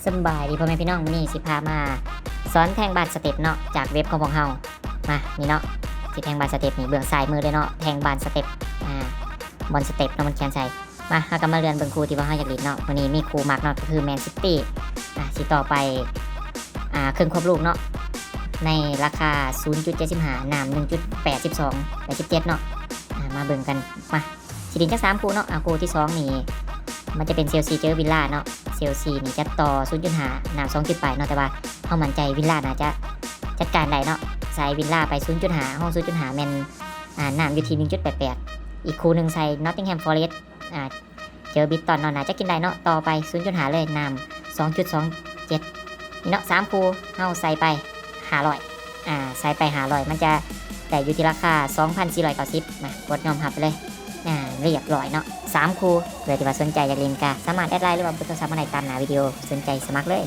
สบายดีพ่อแม่พี่น้องมื้อนี้สิพามาสอนแทงบาสสเต็ปเนาะจากเว็บของพวกเฮามานี่เนาะสิแทงบาสสเต็ปนี่เบื้องซ้ายมือเลยเนาะแทงบาสสเต็ปบอลสเต็ปเนาะมันเขียนใส่มาเฮาก็มาเรียนเบิ่งครูที่ว่าเฮาอยากเรียนเนาะมื้อนี้มีครูมักเนาะก็คือแมนซิตี้สิต่อไปครึ่งครบลูกเนาะในราคา 0.75 น้ำ 1.82 87เนาะมาเบิ่งกันมาสิเรียนจัก3ครูเนาะครูที่2นี่มันจะเป็นเชลซีเจอวิลล่าเนาะเชลซีนี่จะต่อ 0.5 น้ำ2จุดไปเนาะแต่ว่าเฮามั่นใจวิลล่าน่าจะจัดการได้เนาะใส่วิลล่าไป 0.5 ห้อง 0.5 แม่นน้ำอยู่ที่ 1.88 อีกคู่หนึ่งใส่ Nottingham Forest เจอบิตตันเนาะน่าจะกินได้เนาะต่อไป 0.5 เลยน้ำ 2.27 นี่เนาะ3คู่เฮาใส่ไป500ใส่ไป500มันจะได้อยู่ที่ราคา 2,490 มากดยอมรับไปเลยเรียบร้อยเนาะ3คู่เผื่อที่ว่าสนใจอยากเล่นก็สามารถแอดไลน์หรือว่าเบอร์โทรศัพท์มาได้ตามหน้าวิดีโอสนใจสมัครเลย